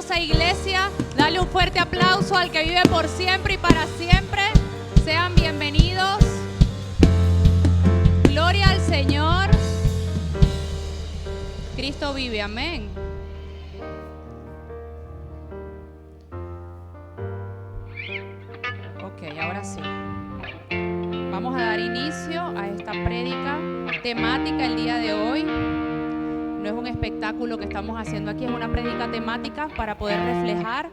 hermosa iglesia. Dale un fuerte aplauso al que vive por siempre y para siempre. Sean bienvenidos. Gloria al Señor. Cristo vive, amén. Ok, ahora sí. Vamos a dar inicio a esta prédica temática el día de hoy. No es un espectáculo que estamos haciendo aquí, es una prédica temática para poder reflejar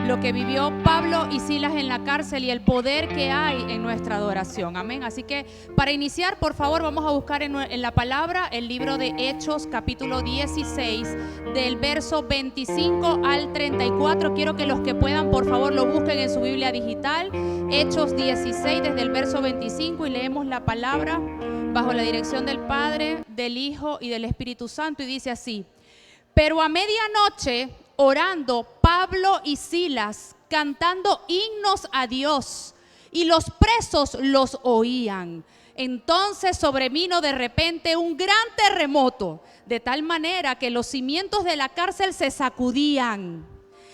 lo que vivió Pablo y Silas en la cárcel y el poder que hay en nuestra adoración. Amén. Así que para iniciar, por favor, vamos a buscar en la palabra el libro de Hechos, capítulo 16, del verso 25 al 34. Quiero que los que puedan, por favor, lo busquen en su Biblia digital. Hechos 16, desde el verso 25, y leemos la palabra bajo la dirección del Padre, del Hijo y del Espíritu Santo, y dice así: pero a medianoche, orando, Pablo y Silas cantando himnos a Dios, y los presos los oían. Entonces sobrevino de repente un gran terremoto, de tal manera que los cimientos de la cárcel se sacudían,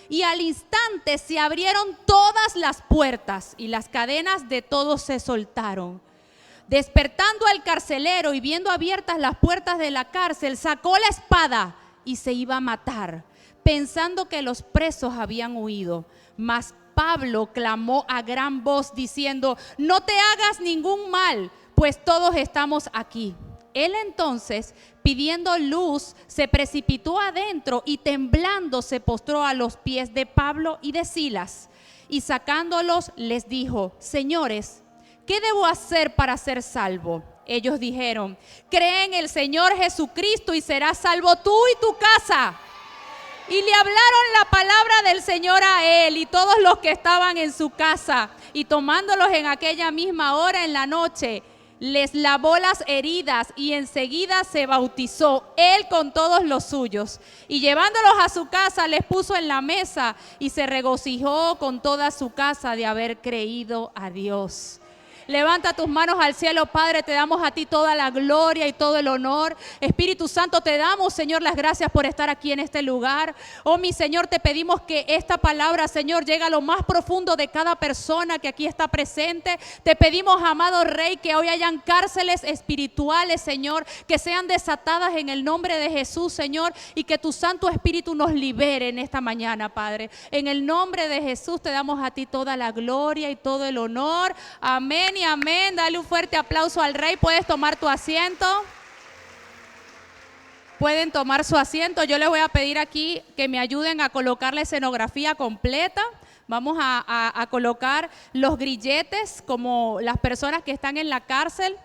y al instante se abrieron todas las puertas y las cadenas de todos se soltaron. Despertando al carcelero y viendo abiertas las puertas de la cárcel, sacó la espada y se iba a matar, pensando que los presos habían huido. Mas Pablo clamó a gran voz diciendo: no te hagas ningún mal, pues todos estamos aquí. Él entonces, pidiendo luz, se precipitó adentro y temblando se postró a los pies de Pablo y de Silas, y sacándolos les dijo: señores, ¿qué debo hacer para ser salvo? Ellos dijeron: cree en el Señor Jesucristo y serás salvo tú y tu casa. Y le hablaron la palabra del Señor a él y todos los que estaban en su casa. Y tomándolos en aquella misma hora en la noche, les lavó las heridas y enseguida se bautizó él con todos los suyos. Y llevándolos a su casa les puso en la mesa y se regocijó con toda su casa de haber creído a Dios. Levanta tus manos al cielo, Padre, te damos a ti toda la gloria y todo el honor. Espíritu Santo, te damos, Señor, las gracias por estar aquí en este lugar. Oh, mi Señor, te pedimos que esta palabra, Señor, llegue a lo más profundo de cada persona que aquí está presente. Te pedimos, amado Rey, que hoy hayan cárceles espirituales, Señor, que sean desatadas en el nombre de Jesús, Señor, y que tu Santo Espíritu nos libere en esta mañana, Padre. En el nombre de Jesús te damos a ti toda la gloria y todo el honor. Amén. Y amén. Dale un fuerte aplauso al Rey. Puedes tomar tu asiento. Pueden tomar su asiento. Yo les voy a pedir aquí que me ayuden a colocar la escenografía completa. Vamos a colocar los grilletes como las personas que están en la cárcel.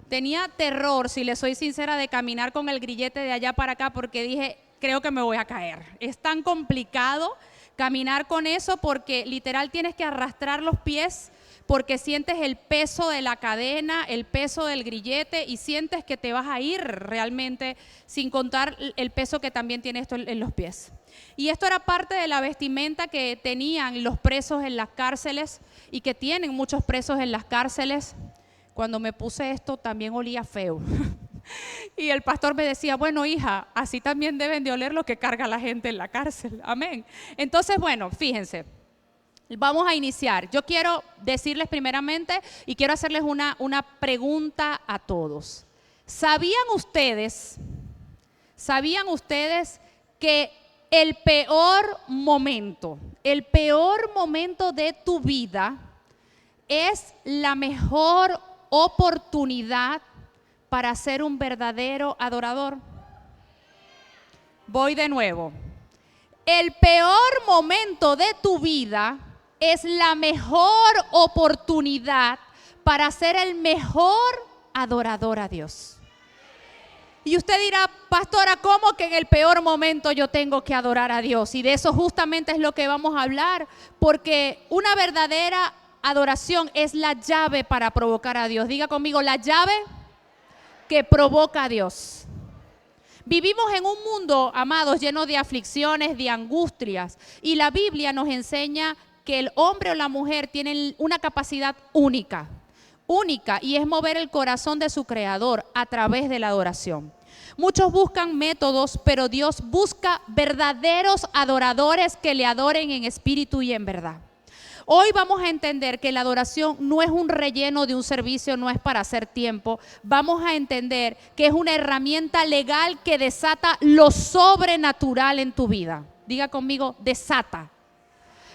Tenía terror, si les soy sincera, de caminar con el grillete de allá para acá porque dije, creo que me voy a caer. Es tan complicado caminar con eso porque literal tienes que arrastrar los pies, porque sientes el peso de la cadena, el peso del grillete y sientes que te vas a ir realmente, sin contar el peso que también tiene esto en los pies. Y esto era parte de la vestimenta que tenían los presos en las cárceles y que tienen muchos presos en las cárceles. Cuando me puse esto también olía feo. Y el pastor me decía: bueno, hija, así también deben de oler lo que carga la gente en la cárcel. Amén. Entonces, bueno, fíjense. Vamos a iniciar. Yo quiero decirles primeramente y quiero hacerles una pregunta a todos. ¿Sabían ustedes que el peor momento de tu vida es la mejor oportunidad para ser un verdadero adorador? Voy de nuevo. El peor momento de tu vida es la mejor oportunidad para ser el mejor adorador a Dios. Y usted dirá: pastora, ¿cómo que en el peor momento yo tengo que adorar a Dios? Y de eso justamente es lo que vamos a hablar, porque una verdadera adoración es la llave para provocar a Dios. Diga conmigo: la llave que provoca a Dios. Vivimos en un mundo, amados, lleno de aflicciones, de angustias, y la Biblia nos enseña que el hombre o la mujer tienen una capacidad única, y es mover el corazón de su creador a través de la adoración. Muchos buscan métodos, pero Dios busca verdaderos adoradores que le adoren en espíritu y en verdad. Hoy vamos a entender que la adoración no es un relleno de un servicio, no es para hacer tiempo. Vamos a entender que es una herramienta legal que desata lo sobrenatural en tu vida. Diga conmigo, desata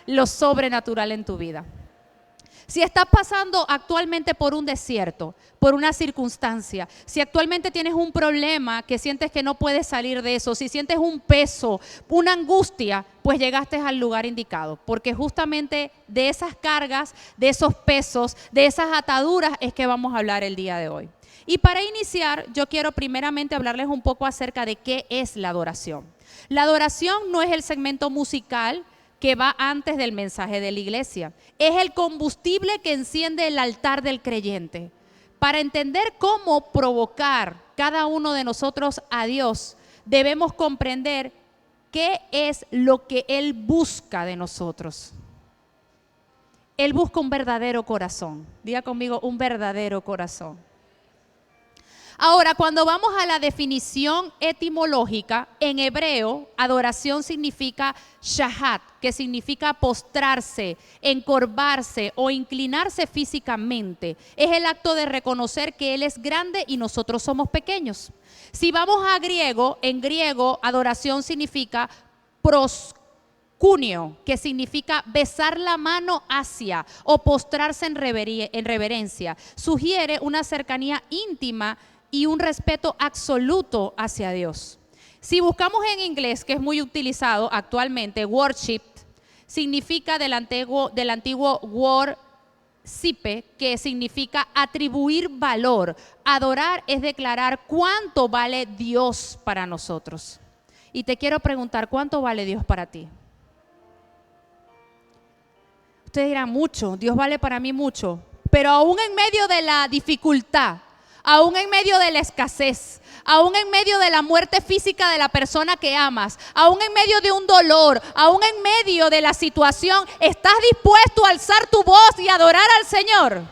lo sobrenatural en tu vida. Si estás pasando actualmente por un desierto, por una circunstancia, si actualmente tienes un problema que sientes que no puedes salir de eso, si sientes un peso, una angustia, pues llegaste al lugar indicado, porque justamente de esas cargas, de esos pesos, de esas ataduras es que vamos a hablar el día de hoy. Y para iniciar, yo quiero primeramente hablarles un poco acerca de qué es la adoración. La adoración no es el segmento musical que va antes del mensaje de la iglesia. Es el combustible que enciende el altar del creyente. Para entender cómo provocar cada uno de nosotros a Dios, debemos comprender qué es lo que Él busca de nosotros. Él busca un verdadero corazón. Diga conmigo, un verdadero corazón. Ahora, cuando vamos a la definición etimológica, en hebreo, adoración significa shahat, que significa postrarse, encorvarse o inclinarse físicamente. Es el acto de reconocer que Él es grande y nosotros somos pequeños. Si vamos a griego, en griego, adoración significa proskuneo, que significa besar la mano hacia o postrarse en reverencia. Sugiere una cercanía íntima y un respeto absoluto hacia Dios. Si buscamos en inglés, que es muy utilizado actualmente, worship significa del antiguo worship, que significa atribuir valor. Adorar es declarar cuánto vale Dios para nosotros. Y te quiero preguntar, ¿cuánto vale Dios para ti? Ustedes dirán, mucho, Dios vale para mí mucho, pero aún en medio de la dificultad, aún en medio de la escasez, aún en medio de la muerte física de la persona que amas, aún en medio de un dolor, aún en medio de la situación, ¿estás dispuesto a alzar tu voz y adorar al Señor?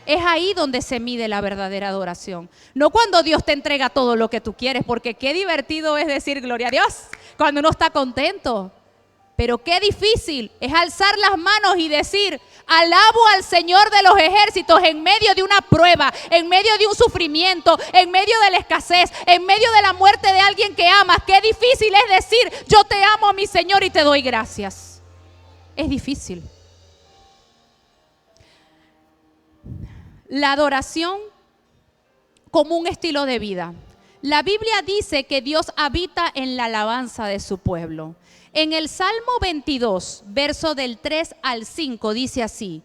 Es ahí donde se mide la verdadera adoración. No cuando Dios te entrega todo lo que tú quieres, porque qué divertido es decir gloria a Dios cuando uno está contento. Pero qué difícil es alzar las manos y decir, alabo al Señor de los ejércitos en medio de una prueba, en medio de un sufrimiento, en medio de la escasez, en medio de la muerte de alguien que amas. Qué difícil es decir, yo te amo a mi Señor y te doy gracias. Es difícil. La adoración como un estilo de vida. La Biblia dice que Dios habita en la alabanza de su pueblo. En el Salmo 22, verso del 3 al 5, dice así: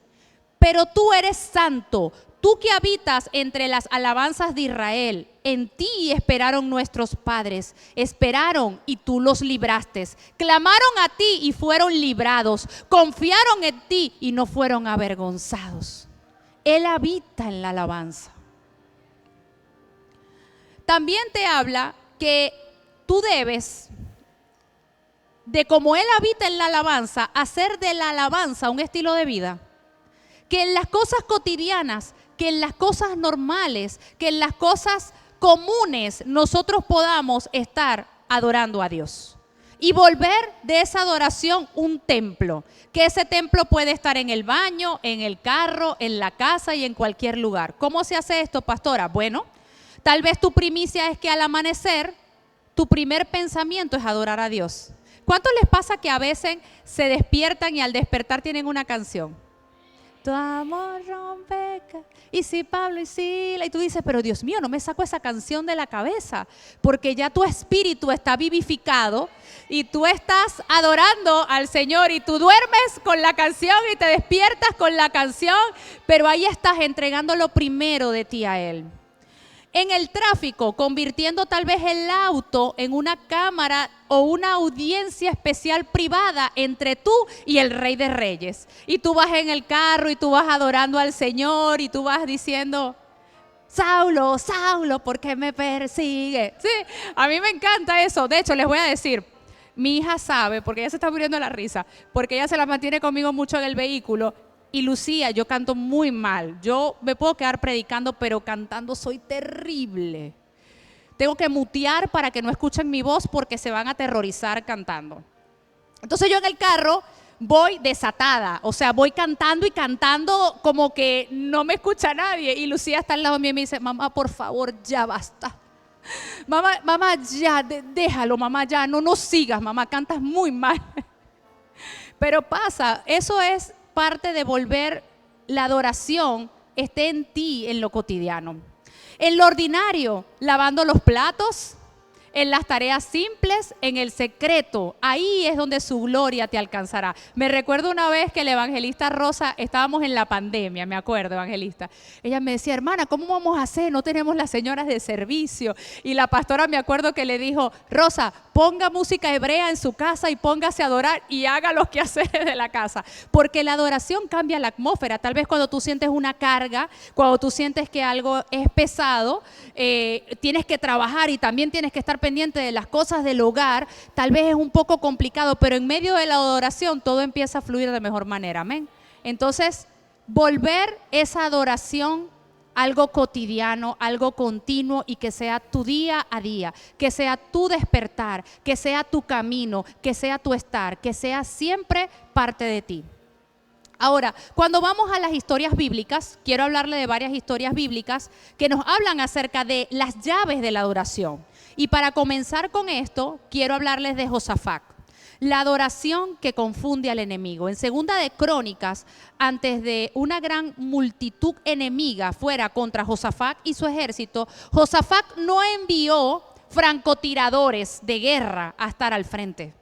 pero tú eres santo, tú que habitas entre las alabanzas de Israel. En ti esperaron nuestros padres, esperaron y tú los libraste. Clamaron a ti y fueron librados, confiaron en ti y no fueron avergonzados. Él habita en la alabanza. También te habla que tú debes, de como Él habita en la alabanza, hacer de la alabanza un estilo de vida. Que en las cosas cotidianas, que en las cosas normales, que en las cosas comunes nosotros podamos estar adorando a Dios. Y volver de esa adoración un templo. Que ese templo puede estar en el baño, en el carro, en la casa y en cualquier lugar. ¿Cómo se hace esto, pastora? Bueno, tal vez tu primicia es que al amanecer, tu primer pensamiento es adorar a Dios. ¿Cuánto les pasa que a veces se despiertan y al despertar tienen una canción? Tu amor rompe, y si Pablo y Sila, y tú dices, pero Dios mío, no me saco esa canción de la cabeza, porque ya tu espíritu está vivificado y tú estás adorando al Señor y tú duermes con la canción y te despiertas con la canción, pero ahí estás entregando lo primero de ti a Él. En el tráfico, convirtiendo tal vez el auto en una cámara o una audiencia especial privada entre tú y el Rey de Reyes. Y tú vas en el carro y tú vas adorando al Señor y tú vas diciendo, Saulo, Saulo, ¿por qué me persigue? Sí, a mí me encanta eso. De hecho, les voy a decir, mi hija sabe, porque ella se está muriendo de la risa, porque ella se la mantiene conmigo mucho en el vehículo. Y Lucía, yo canto muy mal. Yo me puedo quedar predicando, pero cantando soy terrible. tengo que mutear para que no escuchen mi voz porque se van a aterrorizar cantando. Entonces yo en el carro voy desatada, o sea, voy cantando y cantando como que no me escucha nadie. Y Lucía está al lado mío y me dice, mamá, por favor, ya basta. Mamá, ya, déjalo, mamá, ya, no sigas, mamá, cantas muy mal. Pero pasa, eso es parte de volver la adoración esté en ti en lo cotidiano. En lo ordinario, lavando los platos, en las tareas simples, en el secreto, ahí es donde su gloria te alcanzará. Me recuerdo una vez que el evangelista Rosa, estábamos en la pandemia, me acuerdo, evangelista. Ella me decía, hermana, ¿cómo vamos a hacer? No tenemos las señoras de servicio. Y la pastora, me acuerdo que le dijo, Rosa, ponga música hebrea en su casa y póngase a adorar y haga los quehaceres de la casa. Porque la adoración cambia la atmósfera. Tal vez cuando tú sientes una carga, cuando tú sientes que algo es pesado, tienes que trabajar y también tienes que estar pendiente de las cosas del hogar, tal vez es un poco complicado, pero en medio de la adoración todo empieza a fluir de mejor manera, amén. Entonces, volver esa adoración algo cotidiano, algo continuo y que sea tu día a día, que sea tu despertar, que sea tu camino, que sea tu estar, que sea siempre parte de ti. Ahora, cuando vamos a las historias bíblicas, quiero hablarle de varias historias bíblicas que nos hablan acerca de las llaves de la adoración. Y para comenzar con esto, quiero hablarles de Josafat, la adoración que confunde al enemigo. En Segunda de Crónicas, antes de una gran multitud enemiga fuera contra Josafat y su ejército, Josafat no envió francotiradores de guerra a estar al frente.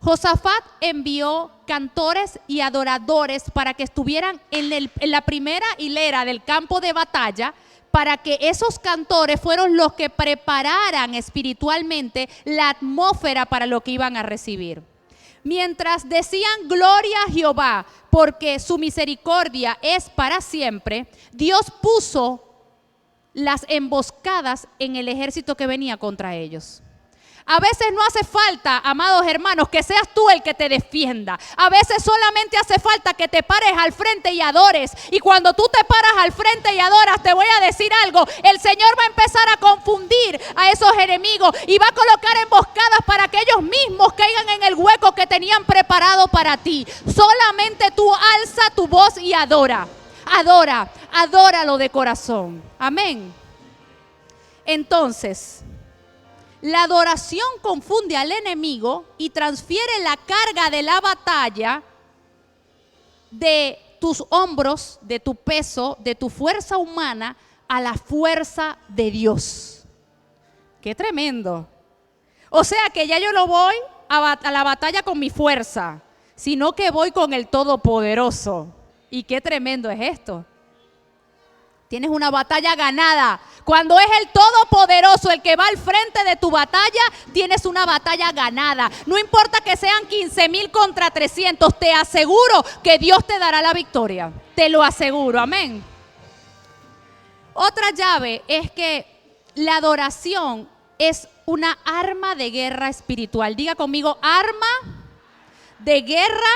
Josafat envió cantores y adoradores para que estuvieran en la primera hilera del campo de batalla, para que esos cantores fueron los que prepararan espiritualmente la atmósfera para lo que iban a recibir. Mientras decían gloria a Jehová, porque su misericordia es para siempre, Dios puso las emboscadas en el ejército que venía contra ellos. A veces no hace falta, amados hermanos, que seas tú el que te defienda. A veces solamente hace falta que te pares al frente y adores. Y cuando tú te paras al frente y adoras, te voy a decir algo. El Señor va a empezar a confundir a esos enemigos y va a colocar emboscadas para que ellos mismos caigan en el hueco que tenían preparado para ti. Solamente tú alza tu voz y adora. Adóralo de corazón. Amén. Entonces, la adoración confunde al enemigo y transfiere la carga de la batalla de tus hombros, de tu peso, de tu fuerza humana a la fuerza de Dios. ¡Qué tremendo! O sea que ya yo no voy a la batalla con mi fuerza, sino que voy con el Todopoderoso. Y qué tremendo es esto. Tienes una batalla ganada. Cuando es el Todopoderoso el que va al frente de tu batalla, tienes una batalla ganada. No importa que sean 15,000 contra 300, te aseguro que Dios te dará la victoria. Te lo aseguro, amén. Otra llave es que la adoración es una arma de guerra espiritual. Diga conmigo, arma de guerra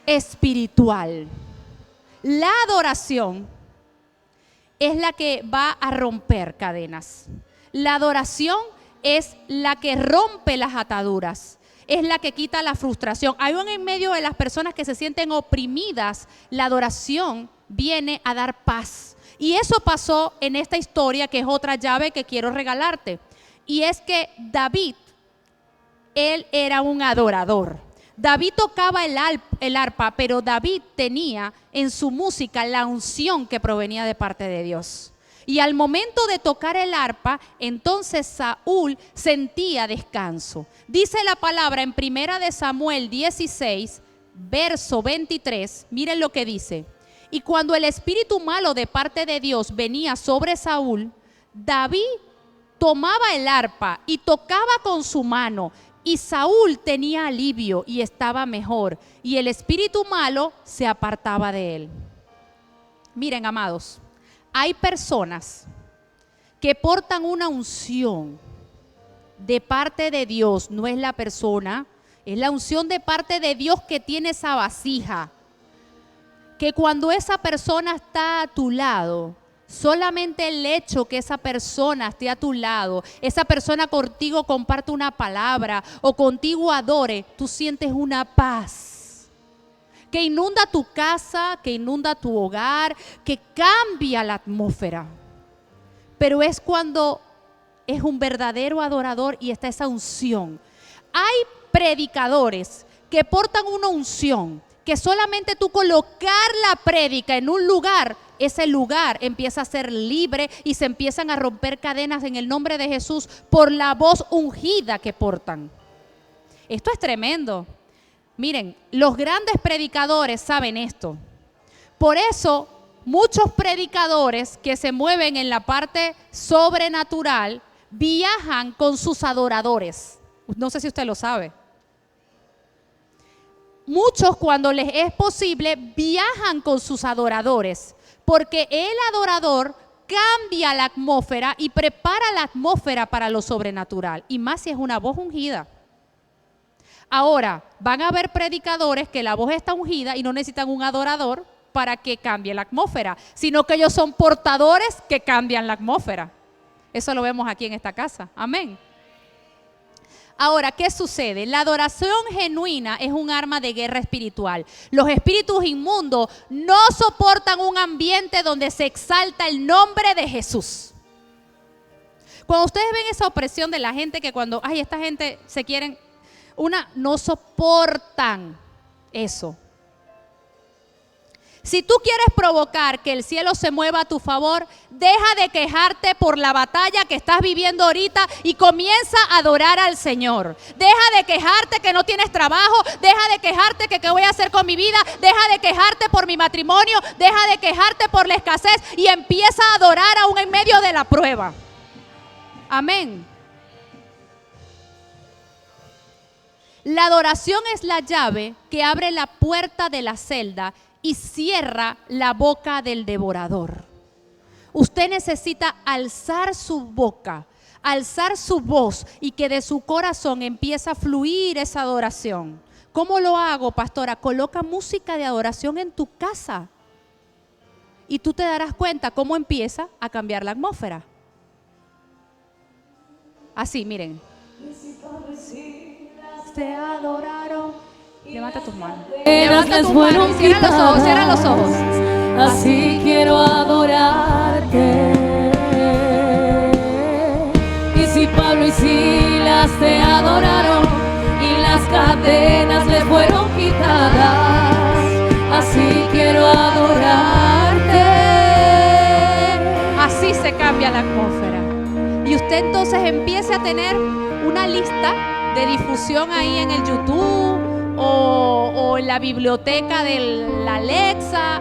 espiritual. La adoración es la que va a romper cadenas. La adoración es la que rompe las ataduras, es la que quita la frustración. Aún en medio de las personas que se sienten oprimidas, la adoración viene a dar paz. Y eso pasó en esta historia, que es otra llave que quiero regalarte. Y es que David, él era un adorador. David tocaba el arpa, pero David tenía en su música la unción que provenía de parte de Dios. Y al momento de tocar el arpa, entonces Saúl sentía descanso. Dice la palabra en 1 de Samuel 16, verso 23, miren lo que dice. Y cuando el espíritu malo de parte de Dios venía sobre Saúl, David tomaba el arpa y tocaba con su mano. Y Saúl tenía alivio y estaba mejor, y el espíritu malo se apartaba de él. Miren, amados, hay personas que portan una unción de parte de Dios. No es la persona, es la unción de parte de Dios que tiene esa vasija. Que cuando esa persona está a tu lado, Solamente el hecho que esa persona esté a tu lado, esa persona contigo comparte una palabra o contigo adore, tú sientes una paz que inunda tu casa, que inunda tu hogar, que cambia la atmósfera. Pero es cuando es un verdadero adorador y está esa unción. Hay predicadores que portan una unción, que solamente tú colocar la prédica en un lugar, ese lugar empieza a ser libre y se empiezan a romper cadenas en el nombre de Jesús por la voz ungida que portan. Esto es tremendo. Miren, los grandes predicadores saben esto. Por eso, muchos predicadores que se mueven en la parte sobrenatural viajan con sus adoradores. No sé si usted lo sabe. Muchos, cuando les es posible, viajan con sus adoradores, porque el adorador cambia la atmósfera y prepara la atmósfera para lo sobrenatural, y más si es una voz ungida. Ahora, van a haber predicadores que la voz está ungida y no necesitan un adorador para que cambie la atmósfera, sino que ellos son portadores que cambian la atmósfera. Eso lo vemos aquí en esta casa. Amén. Ahora, ¿qué sucede? La adoración genuina es un arma de guerra espiritual. Los espíritus inmundos no soportan un ambiente donde se exalta el nombre de Jesús. Cuando ustedes ven esa opresión de la gente que cuando, ay, esta gente se quieren, no soportan eso. Si tú quieres provocar que el cielo se mueva a tu favor, deja de quejarte por la batalla que estás viviendo ahorita y comienza a adorar al Señor. Deja de quejarte que no tienes trabajo, deja de quejarte que qué voy a hacer con mi vida, deja de quejarte por mi matrimonio, deja de quejarte por la escasez y empieza a adorar aún en medio de la prueba. Amén. La adoración es la llave que abre la puerta de la celda y cierra la boca del devorador. Usted necesita alzar su boca, alzar su voz y que de su corazón empiece a fluir esa adoración. ¿Cómo lo hago, pastora? Coloca música de adoración en tu casa y tú te darás cuenta cómo empieza a cambiar la atmósfera. Así, miren. Te adoraron. Levanta tus manos. Levanta tus manos y cierra los ojos, cierra los ojos. Así quiero adorarte. Y si Pablo y Silas te adoraron y las cadenas les fueron quitadas, así quiero adorarte. Así se cambia la atmósfera. Y usted entonces empiece a tener una lista de difusión ahí en el YouTube o en la biblioteca de la Alexa,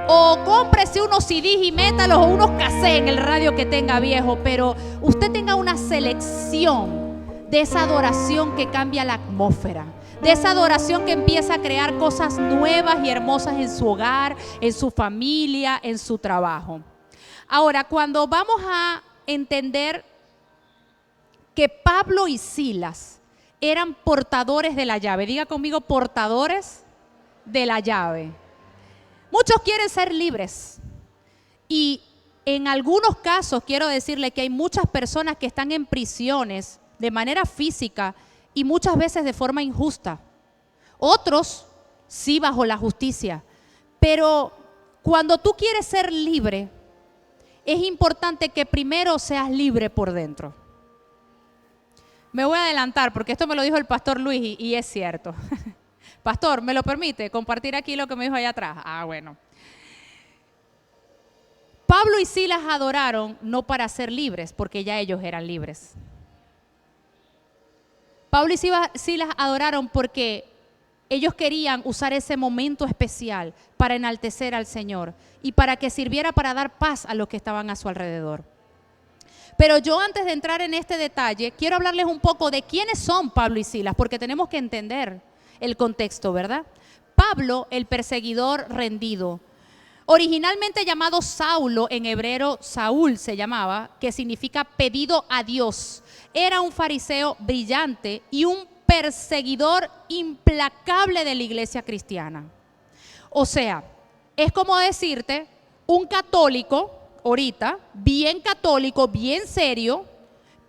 o cómprese unos CDs y métalos o unos cassettes en el radio que tenga viejo, pero usted tenga una selección de esa adoración que cambia la atmósfera, de esa adoración que empieza a crear cosas nuevas y hermosas en su hogar, en su familia, en su trabajo. Ahora, cuando vamos a entender que Pablo y Silas eran portadores de la llave. Diga conmigo, portadores de la llave. Muchos quieren ser libres. Y en algunos casos quiero decirle que hay muchas personas que están en prisiones de manera física y muchas veces de forma injusta. Otros sí bajo la justicia. Pero cuando tú quieres ser libre, es importante que primero seas libre por dentro. Me voy a adelantar porque esto me lo dijo el pastor Luis y es cierto. Pastor, ¿me lo permite compartir aquí lo que me dijo allá atrás? Ah, bueno. Pablo y Silas adoraron no para ser libres, porque ya ellos eran libres. Pablo y Silas adoraron porque ellos querían usar ese momento especial para enaltecer al Señor y para que sirviera para dar paz a los que estaban a su alrededor. Pero yo, antes de entrar en este detalle, quiero hablarles un poco de quiénes son Pablo y Silas, porque tenemos que entender el contexto, ¿verdad? Pablo, el perseguidor rendido, originalmente llamado Saulo, en hebreo Saúl se llamaba, que significa pedido a Dios. Era un fariseo brillante y un perseguidor implacable de la iglesia cristiana. O sea, es como decirte un católico ahorita, bien católico, bien serio,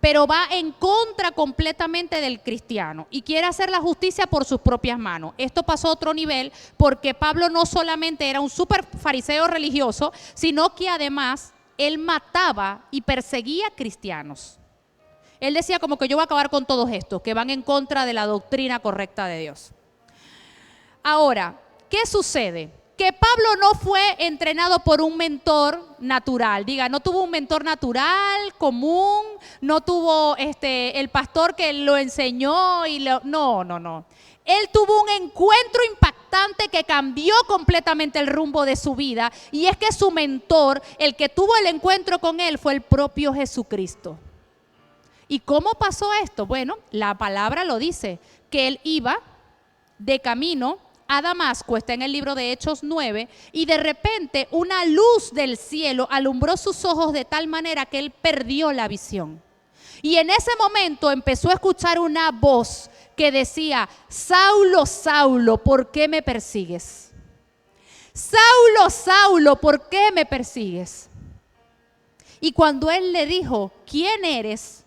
pero va en contra completamente del cristiano y quiere hacer la justicia por sus propias manos. Esto pasó a otro nivel porque Pablo no solamente era un súper fariseo religioso, sino que además él mataba y perseguía cristianos. Él decía como que yo voy a acabar con todos estos que van en contra de la doctrina correcta de Dios. Ahora, ¿qué sucede? Que Pablo no fue entrenado por un mentor natural, no tuvo un mentor natural, común, no tuvo el pastor que lo enseñó no. Él tuvo un encuentro impactante que cambió completamente el rumbo de su vida, y es que su mentor, el que tuvo el encuentro con él, fue el propio Jesucristo. ¿Y cómo pasó esto? Bueno, la palabra lo dice, que él iba de camino a Damasco, está en el libro de Hechos 9, y de repente una luz del cielo alumbró sus ojos de tal manera que él perdió la visión. Y en ese momento empezó a escuchar una voz que decía: Saulo, Saulo, ¿por qué me persigues? Saulo, Saulo, ¿por qué me persigues? Y cuando él le dijo: ¿quién eres?,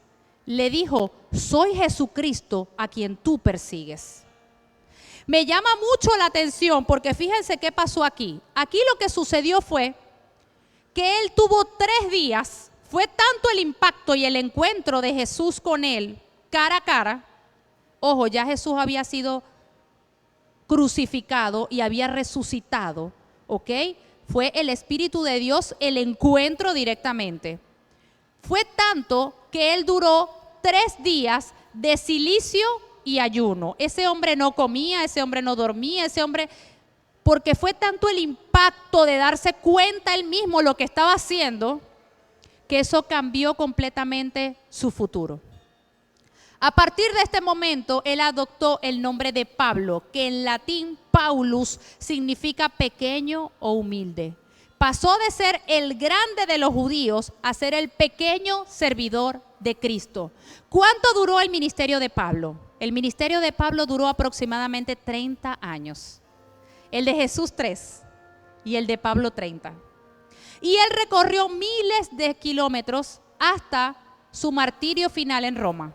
le dijo: soy Jesucristo a quien tú persigues. Me llama mucho la atención porque fíjense qué pasó aquí. Aquí lo que sucedió fue que él tuvo 3 días, fue tanto el impacto y el encuentro de Jesús con él, cara a cara. Ojo, ya Jesús había sido crucificado y había resucitado, ¿ok? Fue el Espíritu de Dios el encuentro directamente. Fue tanto que él duró 3 días de cilicio y ayuno. Ese hombre no comía, ese hombre no dormía, porque fue tanto el impacto de darse cuenta él mismo lo que estaba haciendo, que eso cambió completamente su futuro. A partir de este momento, él adoptó el nombre de Pablo, que en latín Paulus significa pequeño o humilde. Pasó de ser el grande de los judíos a ser el pequeño servidor de Cristo. ¿Cuánto duró el ministerio de Pablo? El ministerio de Pablo duró aproximadamente 30 años. El de Jesús 3 y el de Pablo 30. Y él recorrió miles de kilómetros hasta su martirio final en Roma.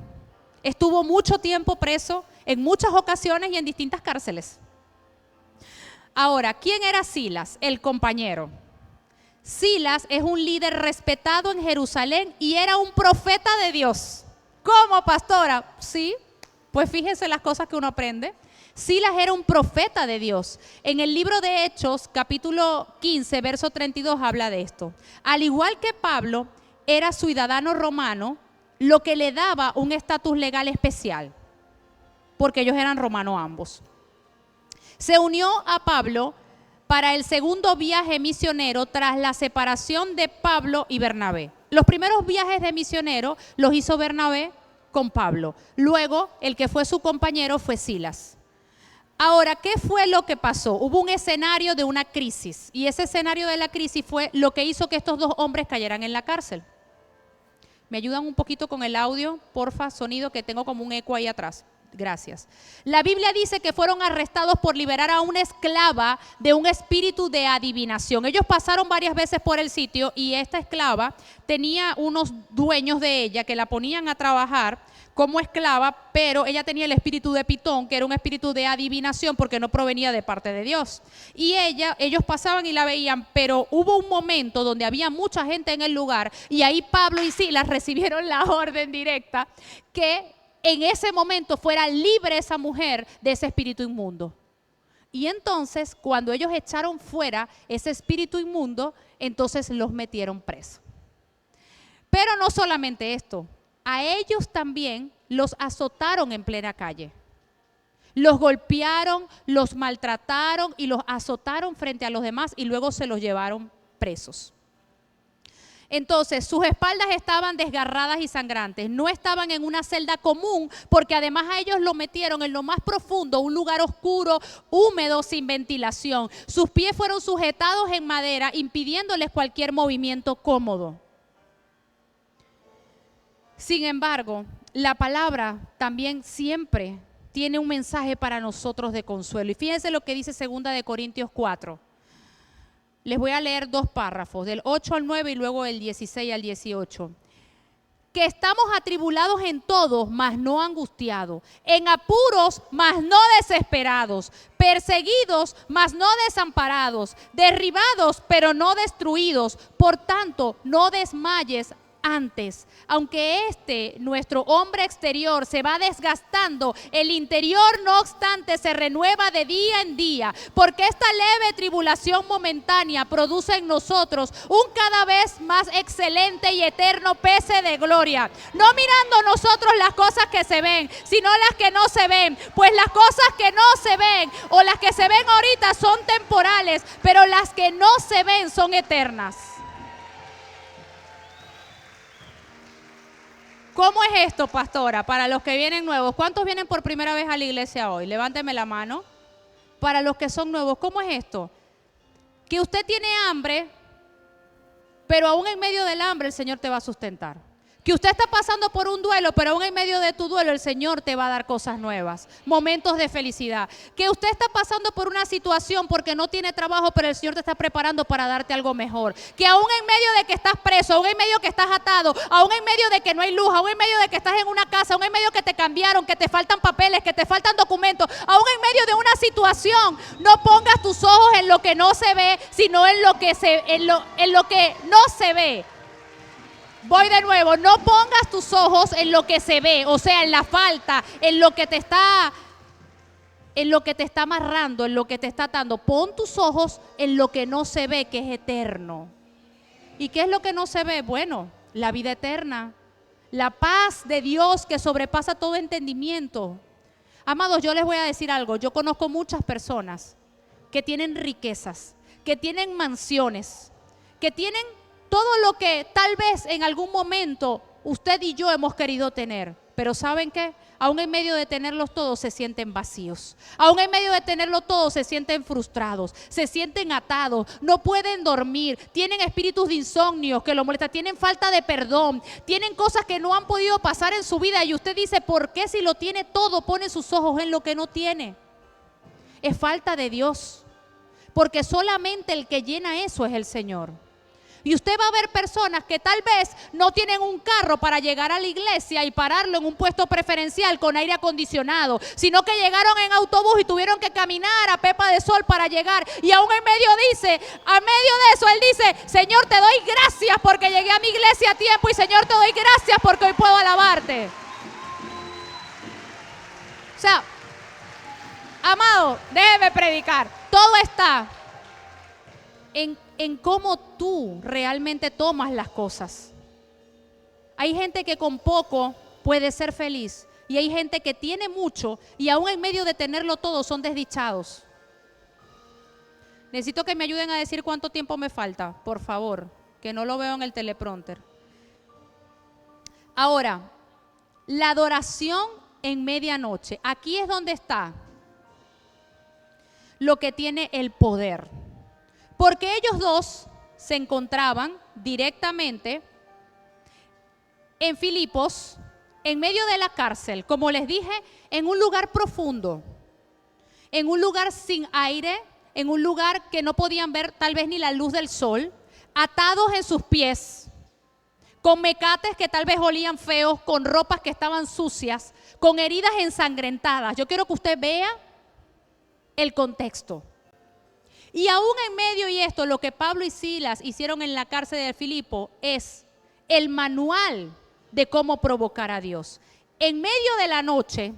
Estuvo mucho tiempo preso, en muchas ocasiones y en distintas cárceles. Ahora, ¿quién era Silas? El compañero. Silas es un líder respetado en Jerusalén y era un profeta de Dios. ¿Cómo, pastora? Sí, pues fíjense las cosas que uno aprende. Silas era un profeta de Dios. En el libro de Hechos, capítulo 15, verso 32, habla de esto. Al igual que Pablo, era ciudadano romano, lo que le daba un estatus legal especial, porque ellos eran romanos ambos. Se unió a Pablo para el segundo viaje misionero tras la separación de Pablo y Bernabé. Los primeros viajes de misionero los hizo Bernabé con Pablo. Luego, el que fue su compañero fue Silas. Ahora, ¿qué fue lo que pasó? Hubo un escenario de una crisis, y ese escenario de la crisis fue lo que hizo que estos 2 hombres cayeran en la cárcel. ¿Me ayudan un poquito con el audio, porfa? Sonido, que tengo como un eco ahí atrás. Gracias. La Biblia dice que fueron arrestados por liberar a una esclava de un espíritu de adivinación. Ellos pasaron varias veces por el sitio y esta esclava tenía unos dueños de ella que la ponían a trabajar como esclava, pero ella tenía el espíritu de Pitón, que era un espíritu de adivinación porque no provenía de parte de Dios. Y ellos pasaban y la veían, pero hubo un momento donde había mucha gente en el lugar y ahí Pablo y Silas recibieron la orden directa que en ese momento fuera libre esa mujer de ese espíritu inmundo. Y entonces, cuando ellos echaron fuera ese espíritu inmundo, entonces los metieron presos. Pero no solamente esto, a ellos también los azotaron en plena calle. Los golpearon, los maltrataron y los azotaron frente a los demás y luego se los llevaron presos. Entonces, sus espaldas estaban desgarradas y sangrantes. No estaban en una celda común porque además a ellos lo metieron en lo más profundo, un lugar oscuro, húmedo, sin ventilación. Sus pies fueron sujetados en madera, impidiéndoles cualquier movimiento cómodo. Sin embargo, la palabra también siempre tiene un mensaje para nosotros de consuelo. Y fíjense lo que dice 2 Corintios 4. Les voy a leer 2 párrafos, del 8 al 9 y luego del 16 al 18. Que estamos atribulados en todo, mas no angustiados, en apuros, mas no desesperados, perseguidos, mas no desamparados, derribados, pero no destruidos. Por tanto, no desmayes antes. Aunque nuestro hombre exterior, se va desgastando, el interior, no obstante, se renueva de día en día, porque esta leve tribulación momentánea produce en nosotros un cada vez más excelente y eterno peso de gloria. No mirando nosotros las cosas que se ven, sino las que no se ven, pues las cosas que no se ven o las que se ven ahorita son temporales, pero las que no se ven son eternas. ¿Cómo es esto, pastora? Para los que vienen nuevos, ¿cuántos vienen por primera vez a la iglesia hoy? Levánteme la mano. Para los que son nuevos, ¿cómo es esto? Que usted tiene hambre, pero aún en medio del hambre el Señor te va a sustentar. Que usted está pasando por un duelo, pero aún en medio de tu duelo el Señor te va a dar cosas nuevas, momentos de felicidad. Que usted está pasando por una situación porque no tiene trabajo, pero el Señor te está preparando para darte algo mejor. Que aún en medio de que estás preso, aún en medio de que estás atado, aún en medio de que no hay luz, aún en medio de que estás en una casa, aún en medio de que te cambiaron, que te faltan papeles, que te faltan documentos, aún en medio de una situación, no pongas tus ojos en lo que no se ve, sino en lo que no se ve. Voy de nuevo, no pongas tus ojos en lo que se ve, o sea, en la falta, en lo que te está amarrando, en lo que te está atando. Pon tus ojos en lo que no se ve, que es eterno. ¿Y qué es lo que no se ve? Bueno, la vida eterna, la paz de Dios que sobrepasa todo entendimiento. Amados, yo les voy a decir algo. Yo conozco muchas personas que tienen riquezas, que tienen mansiones, que tienen todo lo que tal vez en algún momento usted y yo hemos querido tener. Pero ¿saben qué? Aún en medio de tenerlos todos se sienten vacíos. Aún en medio de tenerlo todo se sienten frustrados, se sienten atados, no pueden dormir, tienen espíritus de insomnio que lo molestan, tienen falta de perdón, tienen cosas que no han podido pasar en su vida. Y usted dice, ¿por qué si lo tiene todo pone sus ojos en lo que no tiene? Es falta de Dios, porque solamente el que llena eso es el Señor. Y usted va a ver personas que tal vez no tienen un carro para llegar a la iglesia y pararlo en un puesto preferencial con aire acondicionado, sino que llegaron en autobús y tuvieron que caminar a pepa de sol para llegar. Y aún en medio a medio de eso, él dice, Señor, te doy gracias porque llegué a mi iglesia a tiempo, y Señor, te doy gracias porque hoy puedo alabarte. O sea, amado, déjeme predicar. Todo está en cómo tú realmente tomas las cosas. Hay gente que con poco puede ser feliz, y hay gente que tiene mucho y aún en medio de tenerlo todo son desdichados. Necesito que me ayuden a decir cuánto tiempo me falta, por favor, que no lo veo en el teleprompter. Ahora, la adoración en medianoche. Aquí es donde está lo que tiene el poder. Porque ellos dos se encontraban directamente en Filipos, en medio de la cárcel, como les dije, en un lugar profundo, en un lugar sin aire, en un lugar que no podían ver tal vez ni la luz del sol, atados en sus pies, con mecates que tal vez olían feos, con ropas que estaban sucias, con heridas ensangrentadas. Yo quiero que usted vea el contexto. Y aún en medio de esto, lo que Pablo y Silas hicieron en la cárcel de Filipo es el manual de cómo provocar a Dios. En medio de la noche,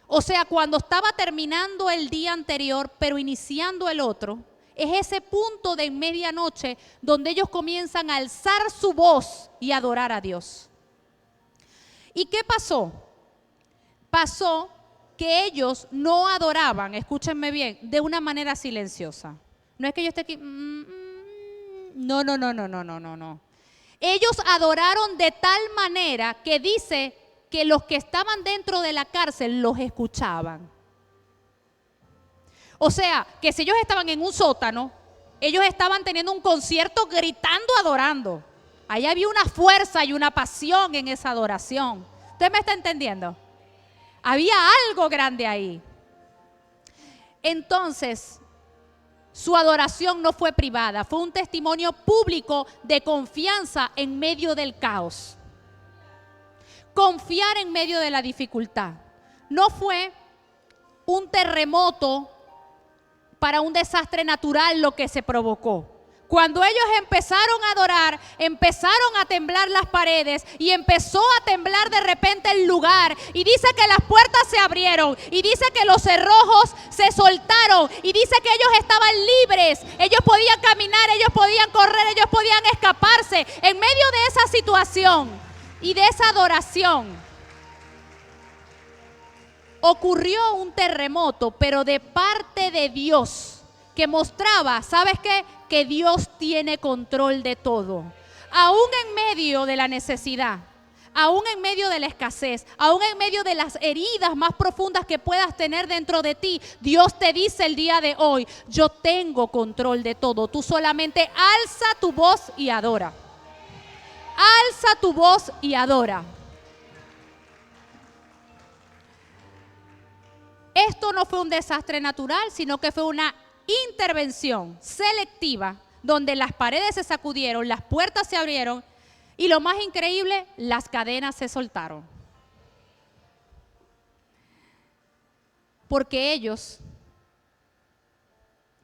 o sea, cuando estaba terminando el día anterior, pero iniciando el otro, es ese punto de medianoche donde ellos comienzan a alzar su voz y adorar a Dios. ¿Y qué pasó? Pasó que ellos no adoraban, escúchenme bien, de una manera silenciosa. No es que yo esté aquí, no. Ellos adoraron de tal manera que dice que los que estaban dentro de la cárcel los escuchaban. O sea, que si ellos estaban en un sótano, ellos estaban teniendo un concierto gritando, adorando. Ahí había una fuerza y una pasión en esa adoración. ¿Usted me está entendiendo? Había algo grande ahí. Entonces, Su adoración no fue privada, fue un testimonio público de confianza en medio del caos. Confiar en medio de la dificultad. No fue un terremoto para un desastre natural lo que se provocó. Cuando ellos empezaron a adorar, empezaron a temblar las paredes y empezó a temblar de repente el lugar. Y dice que las puertas se abrieron y dice que los cerrojos se soltaron y dice que ellos estaban libres. Ellos podían caminar, ellos podían correr, ellos podían escaparse en medio de esa situación y de esa adoración. Ocurrió un terremoto, pero de parte de Dios, que mostraba, ¿sabes qué? Que Dios tiene control de todo. Aún en medio de la necesidad, aún en medio de la escasez, aún en medio de las heridas más profundas que puedas tener dentro de ti, Dios te dice el día de hoy, yo tengo control de todo. Tú solamente alza tu voz y adora. Alza tu voz y adora. Esto no fue un desastre natural, sino que fue una intervención selectiva donde las paredes se sacudieron, las puertas se abrieron y lo más increíble, las cadenas se soltaron. Porque ellos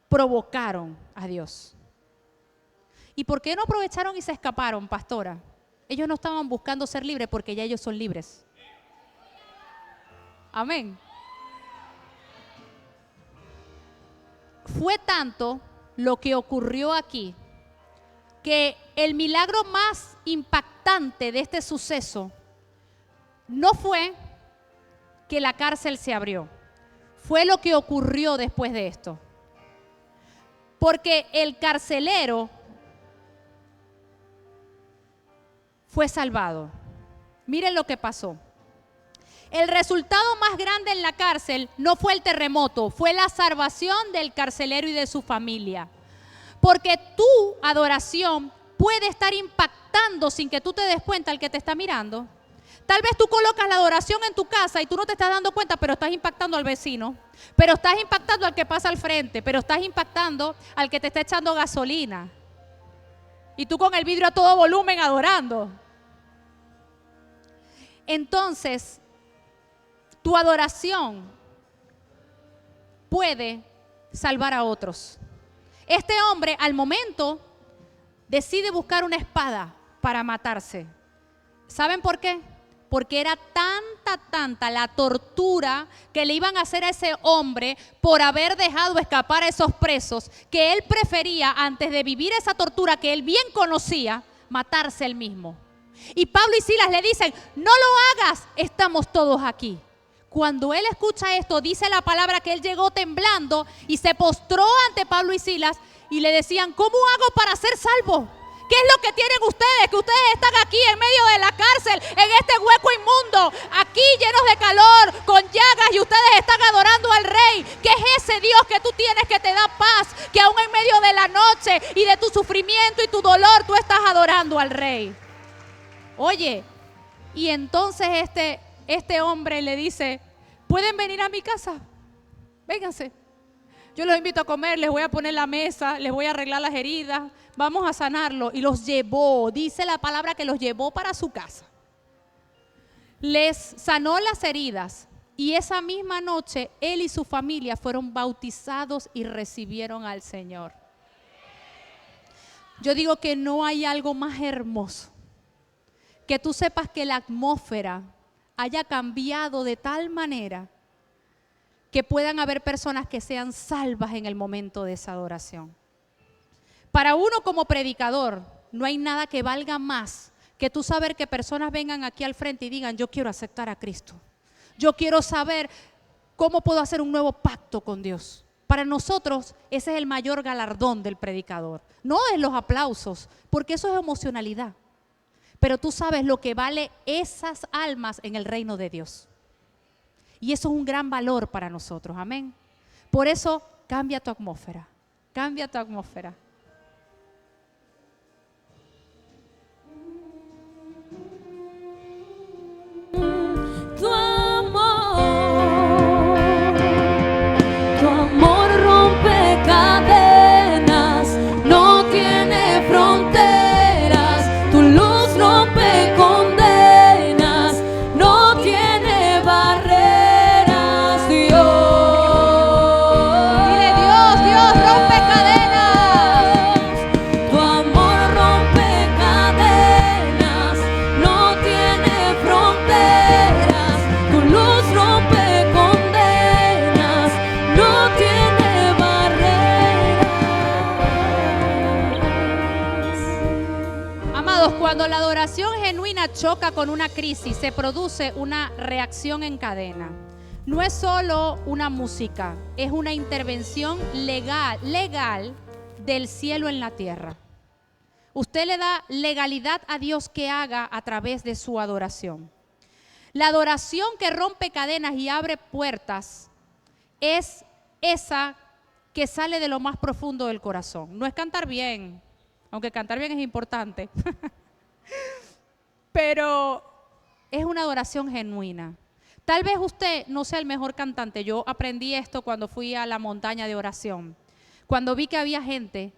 provocaron a Dios. ¿Y por qué no aprovecharon y se escaparon, pastora? Ellos no estaban buscando ser libres porque ya ellos son libres. Amén. Fue tanto lo que ocurrió aquí que el milagro más impactante de este suceso no fue que la cárcel se abrió, fue lo que ocurrió después de esto. Porque el carcelero fue salvado. Miren lo que pasó. El resultado más grande en la cárcel no fue el terremoto, fue la salvación del carcelero y de su familia. Porque tu adoración puede estar impactando sin que tú te des cuenta al que te está mirando. Tal vez tú colocas la adoración en tu casa y tú no te estás dando cuenta, pero estás impactando al vecino, pero estás impactando al que pasa al frente, pero estás impactando al que te está echando gasolina. Y tú con el vidrio a todo volumen adorando. Entonces, tu adoración puede salvar a otros. Este hombre al momento decide buscar una espada para matarse. ¿Saben por qué? Porque era tanta la tortura que le iban a hacer a ese hombre por haber dejado escapar a esos presos, que él prefería, antes de vivir esa tortura que él bien conocía, matarse él mismo. Y Pablo y Silas le dicen, no lo hagas, estamos todos aquí. Cuando él escucha esto, dice la palabra que él llegó temblando y se postró ante Pablo y Silas y le decían, ¿cómo hago para ser salvo? ¿Qué es lo que tienen ustedes? Que ustedes están aquí en medio de la cárcel, en este hueco inmundo, aquí llenos de calor, con llagas, y ustedes están adorando al Rey. ¿Qué es ese Dios que tú tienes que te da paz? Que aún en medio de la noche y de tu sufrimiento y tu dolor, tú estás adorando al Rey. Oye, y entonces este hombre le dice, ¿pueden venir a mi casa? Vénganse. Yo los invito a comer, les voy a poner la mesa, les voy a arreglar las heridas, vamos a sanarlo. Y los llevó, dice la palabra que los llevó para su casa. Les sanó las heridas y esa misma noche él y su familia fueron bautizados y recibieron al Señor. Yo digo que no hay algo más hermoso que tú sepas que la atmósfera haya cambiado de tal manera que puedan haber personas que sean salvas en el momento de esa adoración. Para uno como predicador, no hay nada que valga más que tú saber que personas vengan aquí al frente y digan, yo quiero aceptar a Cristo. Yo quiero saber cómo puedo hacer un nuevo pacto con Dios. Para nosotros, ese es el mayor galardón del predicador. No es los aplausos, porque eso es emocionalidad. Pero tú sabes lo que vale esas almas en el reino de Dios. Y eso es un gran valor para nosotros, amén. Por eso, cambia tu atmósfera, cambia tu atmósfera. Tu amor rompe cadenas. persona choca con una crisis, se produce una reacción en cadena. No es solo una música, es una intervención legal del cielo en la tierra. Usted le da legalidad a Dios que haga a través de su adoración. La adoración que rompe cadenas y abre puertas es esa que sale de lo más profundo del corazón. No es cantar bien, aunque cantar bien es importante, pero es una adoración genuina. Tal vez usted no sea el mejor cantante. Yo aprendí esto cuando fui a la montaña de oración, cuando vi que había gente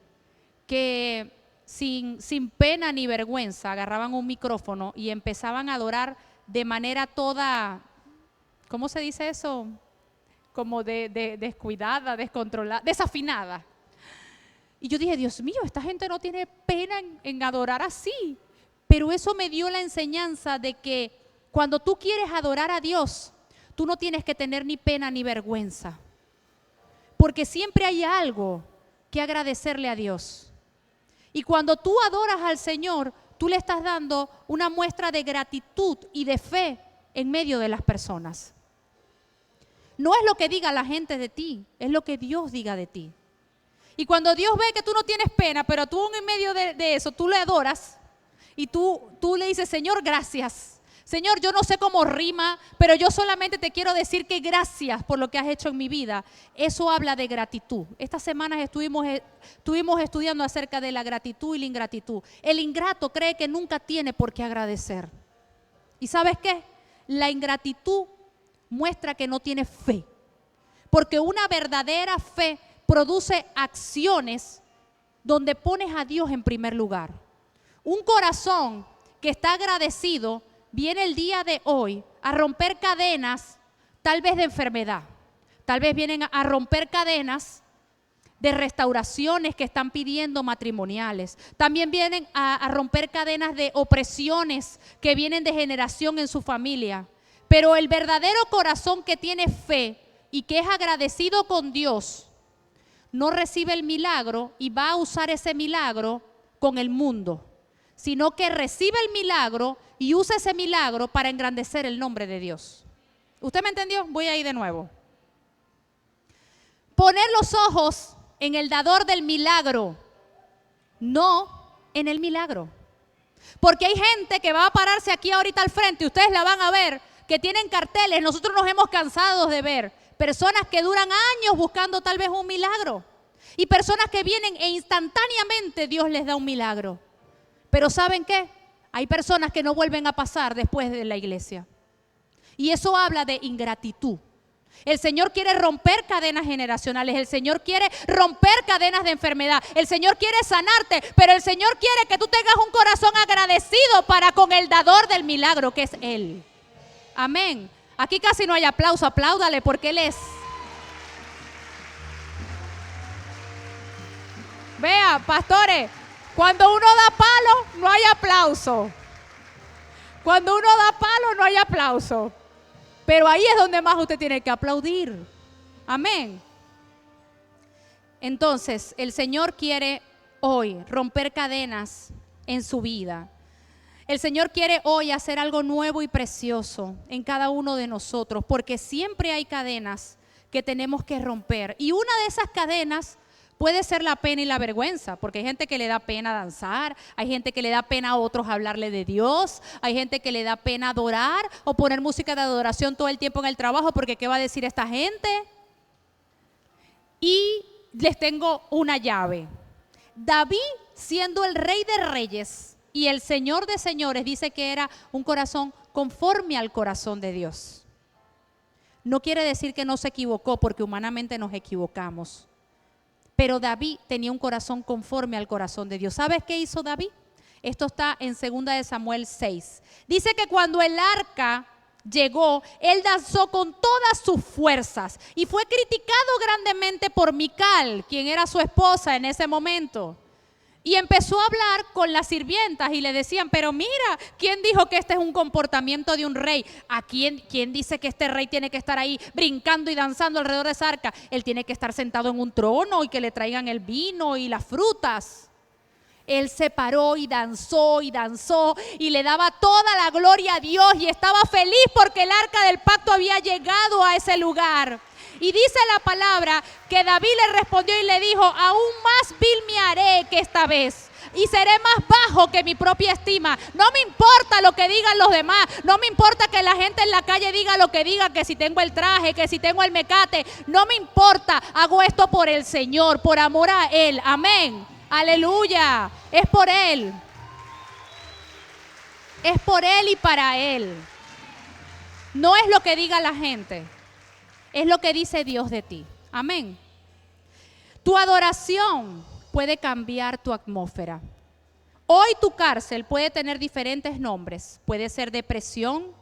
que sin pena ni vergüenza agarraban un micrófono y empezaban a adorar de manera toda, ¿cómo se dice eso? Como de descuidada, descontrolada, desafinada. Y yo dije, Dios mío, esta gente no tiene pena en adorar así. Pero eso me dio la enseñanza de que cuando tú quieres adorar a Dios, tú no tienes que tener ni pena ni vergüenza. Porque siempre hay algo que agradecerle a Dios. Y cuando tú adoras al Señor, tú le estás dando una muestra de gratitud y de fe en medio de las personas. No es lo que diga la gente de ti, es lo que Dios diga de ti. Y cuando Dios ve que tú no tienes pena, pero tú en medio de eso, tú le adoras y tú le dices, Señor, gracias. Señor, yo no sé cómo rima, pero yo solamente te quiero decir que gracias por lo que has hecho en mi vida. Eso habla de gratitud. Estas semanas estuvimos estudiando acerca de la gratitud y la ingratitud. El ingrato cree que nunca tiene por qué agradecer. ¿Y sabes qué? La ingratitud muestra que no tiene fe. Porque una verdadera fe produce acciones donde pones a Dios en primer lugar. Un corazón que está agradecido viene el día de hoy a romper cadenas, tal vez de enfermedad. Tal vez vienen a romper cadenas de restauraciones que están pidiendo matrimoniales. También vienen a romper cadenas de opresiones que vienen de generación en su familia. Pero el verdadero corazón que tiene fe y que es agradecido con Dios, no recibe el milagro y va a usar ese milagro con el mundo, sino que recibe el milagro y usa ese milagro para engrandecer el nombre de Dios. ¿Usted me entendió? Voy ahí de nuevo. Poner los ojos en el dador del milagro, no en el milagro. Porque hay gente que va a pararse aquí ahorita al frente y ustedes la van a ver, que tienen carteles, nosotros nos hemos cansado de ver. Personas que duran años buscando tal vez un milagro. Y personas que vienen e instantáneamente Dios les da un milagro. Pero ¿saben qué? Hay personas que no vuelven a pasar después de la iglesia. Y eso habla de ingratitud. El Señor quiere romper cadenas generacionales. El Señor quiere romper cadenas de enfermedad. El Señor quiere sanarte. Pero el Señor quiere que tú tengas un corazón agradecido para con el dador del milagro, que es Él. Amén. Aquí casi no hay aplauso. Apláudale porque Él es. Vea, pastores, cuando uno da palo, no hay aplauso. Cuando uno da palo, no hay aplauso. Pero ahí es donde más usted tiene que aplaudir. Amén. Entonces, el Señor quiere hoy romper cadenas en su vida. El Señor quiere hoy hacer algo nuevo y precioso en cada uno de nosotros, porque siempre hay cadenas que tenemos que romper. Y una de esas cadenas puede ser la pena y la vergüenza, porque hay gente que le da pena danzar, hay gente que le da pena a otros hablarle de Dios, hay gente que le da pena adorar o poner música de adoración todo el tiempo en el trabajo, porque ¿qué va a decir esta gente? Y les tengo una llave. David, siendo el rey de reyes y el señor de señores, dice que era un corazón conforme al corazón de Dios. No quiere decir que no se equivocó, porque humanamente nos equivocamos. Pero David tenía un corazón conforme al corazón de Dios. ¿Sabes qué hizo David? Esto está en 2 de Samuel 6. Dice que cuando el arca llegó, él danzó con todas sus fuerzas y fue criticado grandemente por Mical, quien era su esposa en ese momento. Y empezó a hablar con las sirvientas y le decían, pero mira, ¿quién dijo que este es un comportamiento de un rey? ¿Quién dice que este rey tiene que estar ahí brincando y danzando alrededor de esa arca? Él tiene que estar sentado en un trono y que le traigan el vino y las frutas. él se paró y danzó y le daba toda la gloria a Dios y estaba feliz porque el arca del pacto había llegado a ese lugar. Y dice la palabra que David le respondió y le dijo: aún más vil me haré que esta vez, y seré más bajo que mi propia estima. No me importa lo que digan los demás, no me importa que la gente en la calle diga lo que diga, que si tengo el traje, que si tengo el mecate, no me importa. Hago esto por el Señor, por amor a Él. Amén, aleluya. Es por Él, es por Él y para Él. No es lo que diga la gente, es lo que dice Dios de ti. Amén. Tu adoración puede cambiar tu atmósfera. Hoy tu cárcel puede tener diferentes nombres. Puede ser depresión,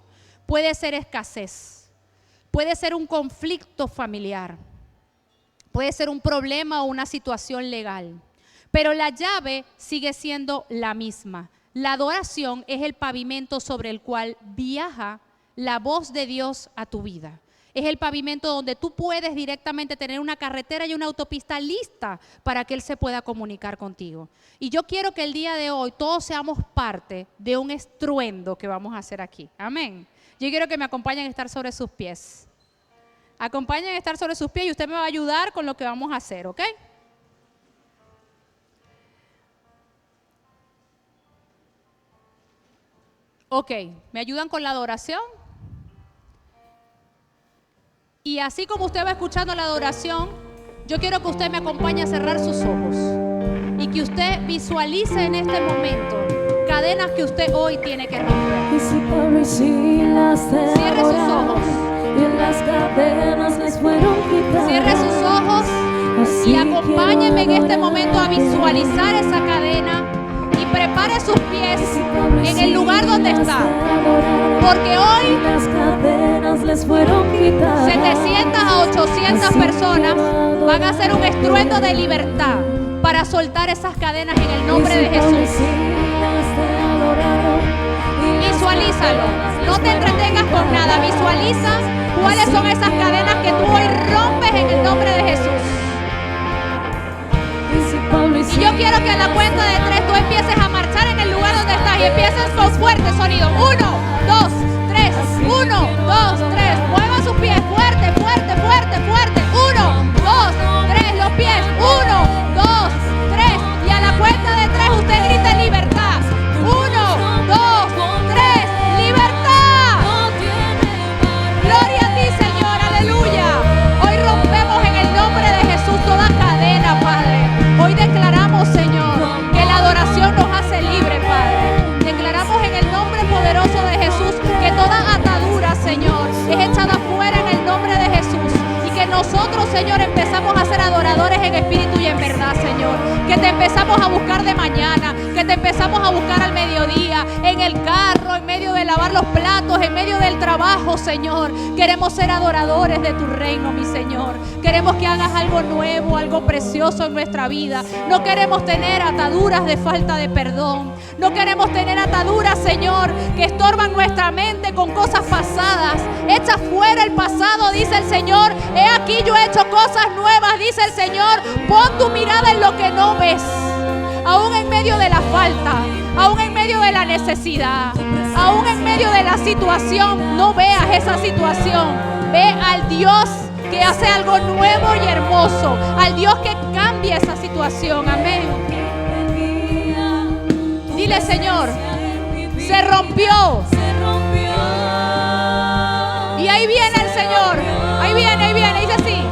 puede ser escasez, puede ser un conflicto familiar, puede ser un problema o una situación legal. Pero la llave sigue siendo la misma. La adoración es el pavimento sobre el cual viaja la voz de Dios a tu vida. Es el pavimento donde tú puedes directamente tener una carretera y una autopista lista para que Él se pueda comunicar contigo. Y yo quiero que el día de hoy todos seamos parte de un estruendo que vamos a hacer aquí. Amén. Yo quiero que me acompañen a estar sobre sus pies. Acompañen a estar sobre sus pies y usted me va a ayudar con lo que vamos a hacer, ¿ok? Ok, ¿me ayudan con la adoración? Y así como usted va escuchando la adoración, yo quiero que usted me acompañe a cerrar sus ojos y que usted visualice en este momento cadenas que usted hoy tiene que romper. Cierre sus ojos. Cierre sus ojos y acompáñenme en este momento a visualizar esa cadena y prepare sus pies en el lugar donde está. Porque hoy 700 a 800 personas van a hacer un estruendo de libertad para soltar esas cadenas en el nombre de Jesús. Visualízalo, no te entretengas con nada, visualiza cuáles son esas cadenas que tú hoy rompes en el nombre de Jesús. Y yo quiero que a la cuenta de 3 tú empieces a marchar en el lugar donde estás y empieces con fuerte sonido. 1, 2, 3, 1, 2, 3. Mueva sus pies fuerte, fuerte, fuerte, fuerte. 1, 2, 3, los pies. 1, 2, 3. Y a la cuenta de 3 usted grita libertad. 1, 2, 3, libertad. Gloria a ti, Señor, aleluya. Hoy rompemos en el nombre de Jesús toda cadena, Padre. Hoy declaramos, Señor, que la adoración nos hace libre, Padre. Declaramos en el nombre poderoso de Jesús que toda atadura, Señor, es echada fuera en el nombre de Jesús. Y que nosotros, Señor, empezamos a ser adoradores en espíritu y en verdad, Señor. Que te empezamos a buscar de mañana, que te empezamos a buscar al mediodía, en el carro, en medio de lavar los platos, en medio del trabajo, Señor. Queremos ser adoradores de tu reino, mi Señor. Queremos que hagas algo nuevo, algo precioso en nuestra vida. No queremos tener ataduras de falta de perdón. No queremos tener ataduras, Señor, que estorban nuestra mente con cosas pasadas. Echa fuera el pasado, dice el Señor. He aquí yo he hecho cosas nuevas, dice el Señor. Pon tu mirada en lo que no ves. Aún en medio de la falta, aún en medio de la necesidad, aún en medio de la situación, no veas esa situación. Ve al Dios que hace algo nuevo y hermoso, al Dios que cambia esa situación. Amén. Dile, Señor, se rompió. Y ahí viene el Señor. Ahí viene, dice así.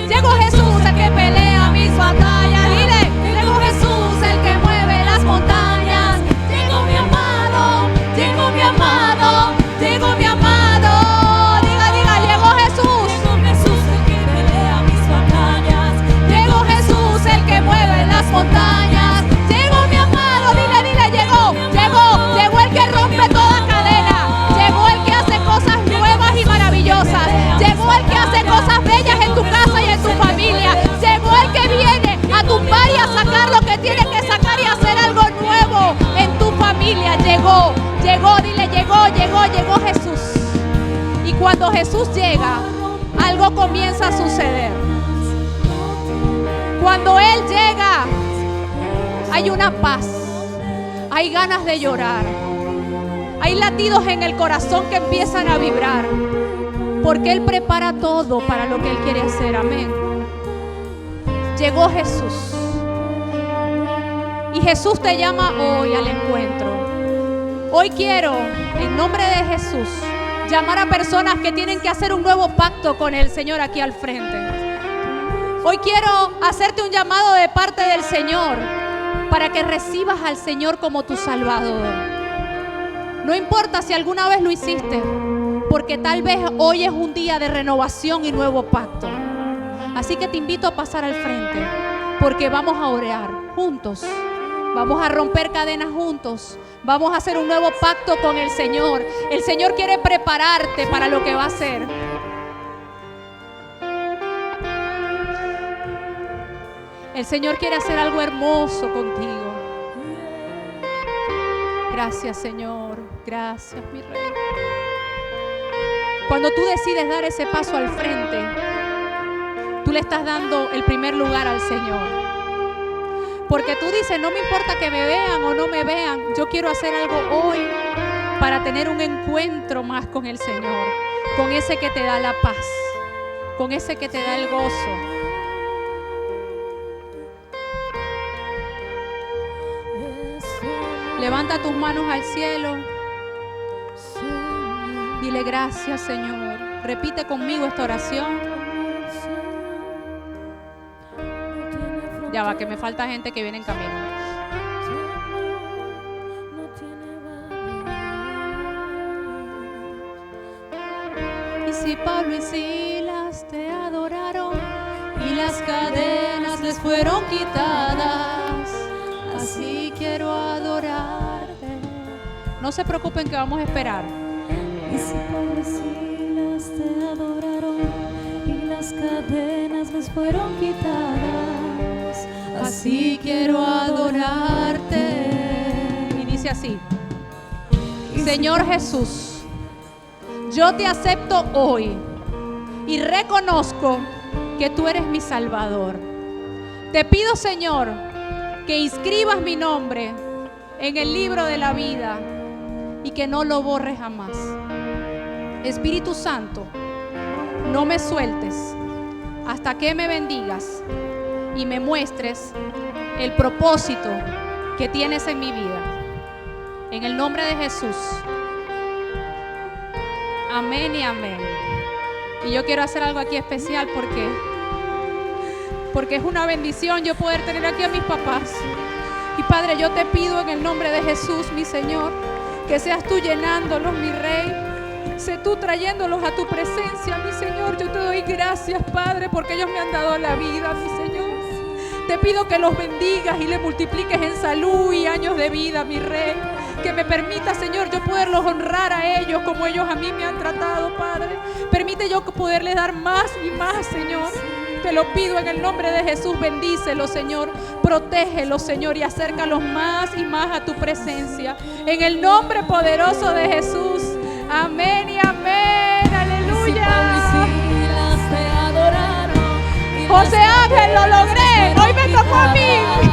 Llegó Jesús, el que pelea mis batallas. Dile, llegó Jesús, el que mueve las montañas. Llegó mi amado, llegó mi amado, llegó mi amado. Diga, llegó Jesús. Llegó Jesús, el que pelea mis batallas. Llegó Jesús, el que mueve las montañas. Llegó mi amado, dile, llegó el que rompe toda cadena. Llegó el que hace cosas nuevas y maravillosas. Llegó el que hace cosas bellas en tu casa y en tu familia. Llegó el que viene a tumbar y a sacar lo que tiene que sacar y hacer algo nuevo en tu familia. Llegó, dile, llegó Jesús. Y cuando Jesús llega, algo comienza a suceder. Cuando Él llega, hay una paz, hay ganas de llorar, hay latidos en el corazón que empiezan a vibrar, porque Él prepara todo para lo que Él quiere hacer. Amén. Llegó Jesús y Jesús te llama hoy al encuentro. Hoy quiero, en nombre de Jesús, llamar a personas que tienen que hacer un nuevo pacto con el Señor aquí al frente. Hoy quiero hacerte un llamado de parte del Señor para que recibas al Señor como tu Salvador. No importa si alguna vez lo hiciste, porque tal vez hoy es un día de renovación y nuevo pacto. Así que te invito a pasar al frente, porque vamos a orar juntos. Vamos a romper cadenas juntos. Vamos a hacer un nuevo pacto con el Señor. El Señor quiere prepararte para lo que va a hacer. El Señor quiere hacer algo hermoso contigo. Gracias, Señor. Gracias, mi Rey. Cuando tú decides dar ese paso al frente, tú le estás dando el primer lugar al Señor. Porque tú dices, no me importa que me vean o no me vean, yo quiero hacer algo hoy para tener un encuentro más con el Señor, con ese que te da la paz, con ese que te da el gozo. Levanta tus manos al cielo. Dile gracias, Señor. Repite conmigo esta oración. Ya va, que me falta gente que viene en camino. Y si Pablo y Silas te adoraron y las cadenas les fueron quitadas, así quiero adorarte. No se preocupen que vamos a esperar. Y si Pablo y Silas te adoraron y las cadenas les fueron quitadas, así quiero adorarte. Y dice así: Señor Jesús, yo te acepto hoy y reconozco que tú eres mi Salvador. Te pido, Señor, que inscribas mi nombre en el libro de la vida y que no lo borres jamás. Espíritu Santo, no me sueltes hasta que me bendigas y me muestres el propósito que tienes en mi vida. En el nombre de Jesús. Amén y amén. Y yo quiero hacer algo aquí especial porque es una bendición yo poder tener aquí a mis papás. Y Padre, yo te pido en el nombre de Jesús, mi Señor, que seas tú llenándolos, mi Rey. Sé tú trayéndolos a tu presencia, mi Señor. Yo te doy gracias, Padre, porque ellos me han dado la vida, mi Señor. Te pido que los bendigas y les multipliques en salud y años de vida, mi Rey. Que me permita, Señor, yo poderlos honrar a ellos como ellos a mí me han tratado, Padre. Permite yo poderles dar más y más, Señor. Te lo pido en el nombre de Jesús. Bendícelos, Señor. Protégelos, Señor, y acércalos más y más a tu presencia. En el nombre poderoso de Jesús. Amén y amén. Aleluya. te adoraron. José Ángel, lo logré. Hoy me tocó a mí.